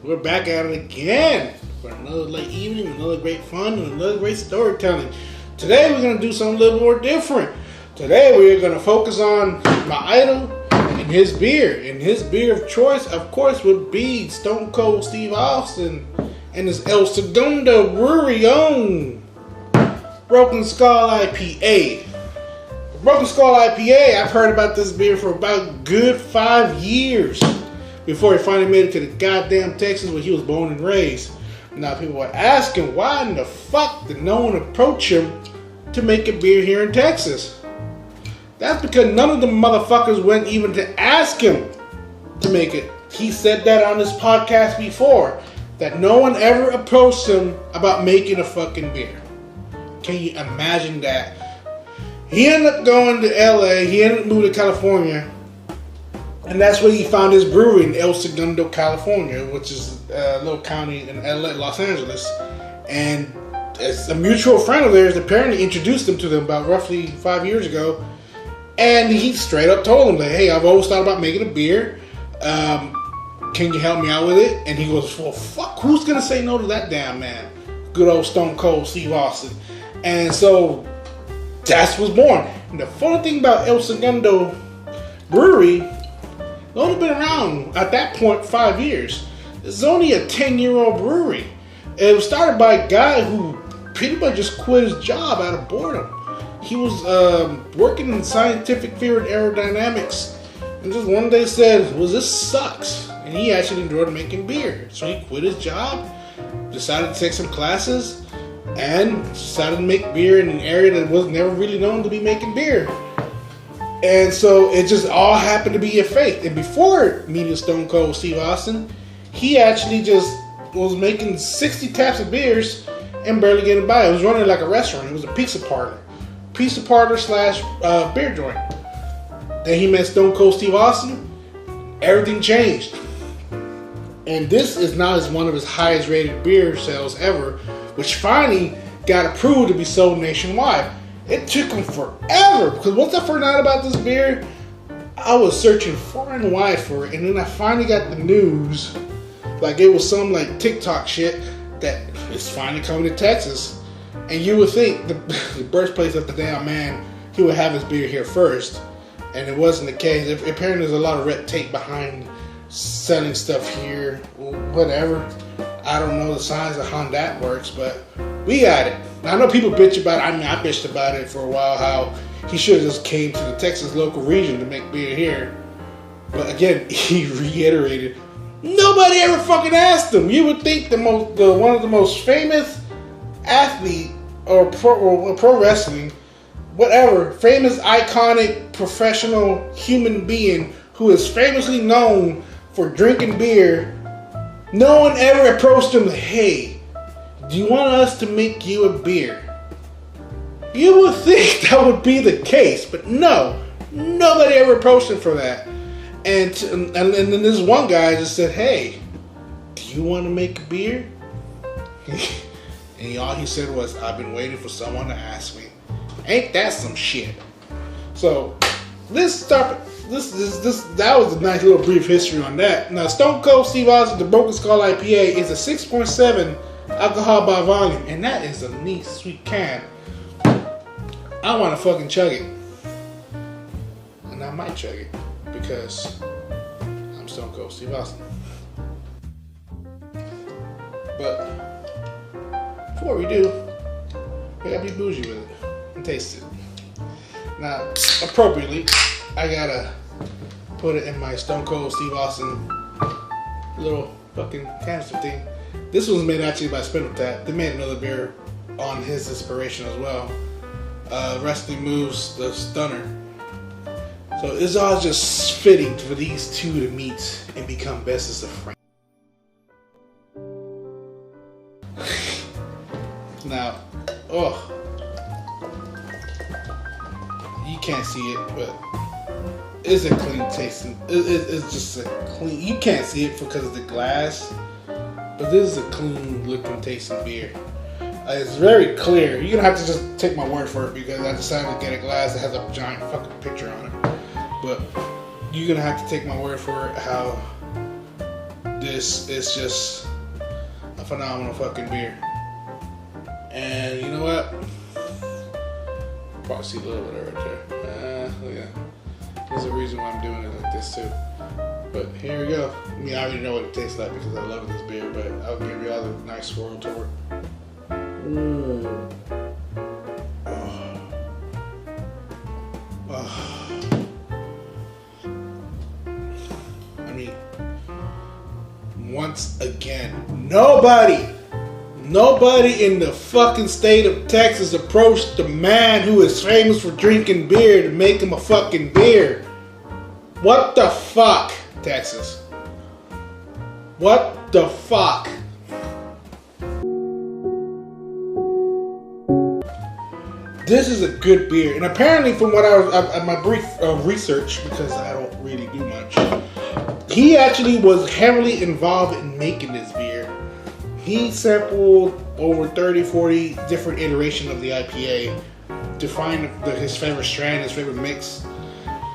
We're back at it again for another late evening, another great fun, and another great storytelling. Today we're going to do something a little more different. Today we're going to focus on my idol and his beer. And his beer of choice, of course, would be Stone Cold Steve Austin and his Segundo Brewery own Broken Skull IPA. Broken Skull IPA, I've heard about this beer for about a good 5 years before he finally made it to the goddamn Texas where he was born and raised. Now people were asking why in the fuck did no one approach him to make a beer here in Texas? That's because none of the motherfuckers went even to ask him to make it. He said that on his podcast before, that no one ever approached him about making a fucking beer. Can you imagine that? He ended up going to LA, he ended up moving to California, and that's where he found his brewery in El Segundo, California, which is a little county in LA, Los Angeles. And as a mutual friend of theirs apparently introduced him to them about roughly 5 years ago, and he straight up told him, like, hey, I've always thought about making a beer. Can you help me out with it? And he goes, well, fuck, who's gonna say no to that damn man? Good old Stone Cold Steve Austin. And so that's was born. And the funny thing about El Segundo Brewery, it's only been around at that point 5 years. It's only a 10-year-old brewery. It was started by a guy who pretty much just quit his job out of boredom. He was working in scientific field aerodynamics, and just one day said, well, this sucks. And he actually enjoyed making beer. So he quit his job, decided to take some classes, and decided to make beer in an area that was never really known to be making beer. And so it just all happened to be a fate. And before meeting Stone Cold Steve Austin, he actually just was making 60 taps of beers and barely getting by. It was running like a restaurant. It was a pizza parlor slash beer joint. Then he met Stone Cold Steve Austin. Everything changed. And this is now one of his highest rated beer sales ever, which finally got approved to be sold nationwide. It took him forever, because once I found out about this beer, I was searching far and wide for it, and then I finally got the news, like it was some like TikTok shit, that it's finally coming to Texas. And you would think the birthplace of the damn man, he would have his beer here first, and it wasn't the case. Apparently there's a lot of red tape behind selling stuff here, whatever. I don't know the signs of how that works, but we got it. Now, I know people bitch about it. I mean, I bitched about it for a while, how he should have just came to the Texas local region to make beer here. But again, he reiterated, nobody ever fucking asked him. You would think one of the most famous athlete or pro wrestling, whatever, famous, iconic, professional human being who is famously known for drinking beer, no one ever approached him, hey, do you want us to make you a beer? You would think that would be the case, but no, nobody ever approached him for that. And then this one guy just said, hey, do you want to make a beer? And all he said was, I've been waiting for someone to ask me. Ain't that some shit? So that was a nice little brief history on that. Now, Stone Cold Steve Austin, the Broken Skull IPA, is a 6.7 alcohol by volume, and that is a neat, sweet can. I want to fucking chug it, and I might chug it because I'm Stone Cold Steve Austin. But before we do, we gotta be bougie with it and taste it. Now, appropriately, I gotta put it in my Stone Cold Steve Austin little fucking canister thing. This was made actually by Spindle Tap. They made another beer on his inspiration as well. Wrestling Moves, the Stunner. So it's all just fitting for these two to meet and become bestest of friends. Now, you can't see it, but it's a clean tasting. It's just a clean. You can't see it because of the glass, but this is a clean looking tasting beer. It's very clear. You're gonna have to just take my word for it because I decided to get a glass that has a giant fucking picture on it. But you're gonna have to take my word for it how this is just a phenomenal fucking beer. And you know what? Probably see a little bit of it right there. Yeah. There's a reason why I'm doing it like this too. But here we go. I mean, I already know what it tastes like because I love this beer, but I'll give you all a nice swirl tour. I mean, once again, nobody in the fucking state of Texas approached the man who is famous for drinking beer to make him a fucking beer. What the fuck, Texas? What the fuck? This is a good beer, and apparently, from what I was at my brief research, because I don't really do much, he actually was heavily involved in making this beer. He sampled over 30, 40 different iterations of the IPA to find his favorite strand, his favorite mix,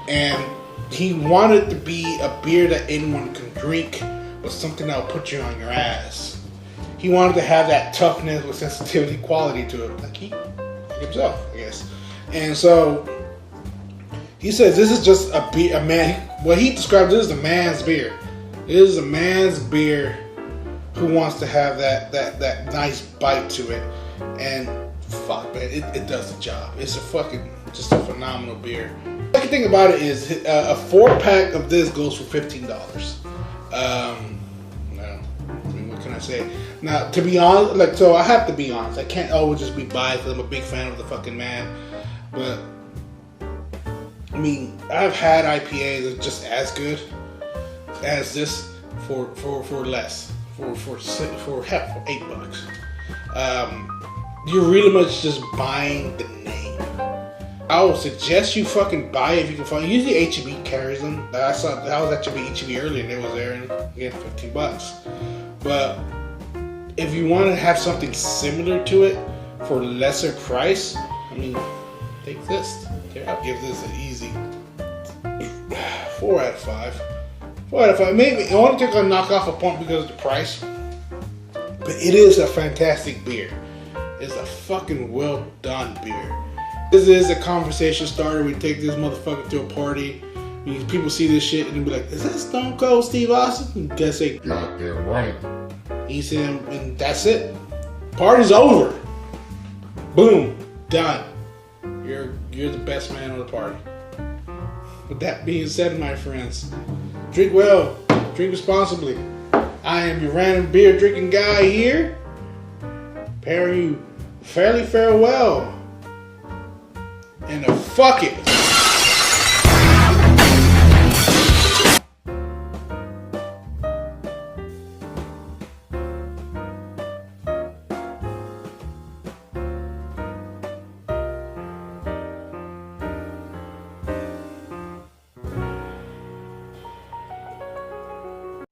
and he wanted to be a beer that anyone can drink, but something that will put you on your ass. He wanted to have that toughness with sensitivity quality to it, like himself, I guess. And so he says this is just a beer, what he described this is a man's beer. It is a man's beer who wants to have that nice bite to it. And fuck, man, it does the job. It's just a phenomenal beer. The second thing about it is a 4-pack of this goes for $15. I mean, what can I say? Now, to be honest, so I have to be honest. I can't always just be biased because I'm a big fan of the fucking man. But I mean, I've had IPAs that are just as good as this for less, for $8. You're really much just buying the name. I would suggest you fucking buy it if you can find. Usually HEB carries them. I was actually HEB earlier and it was there, and again, $15. But if you want to have something similar to it for lesser price, I mean, take this. I'll give this an easy 4 out of 5. 4 out of 5. Maybe I want to take a knock off a point because of the price, but it is a fantastic beer. It's a fucking well done beer. This is a conversation starter. We take this motherfucker to a party. People see this shit and they be like, "Is that Stone Cold Steve Austin?" You gotta say, "Goddamn right." You see him, and that's it. Party's over. Boom, done. You're the best man on the party. With that being said, my friends, drink well, drink responsibly. I am your random beer drinking guy here. Pairing you fairly farewell. And fuck it.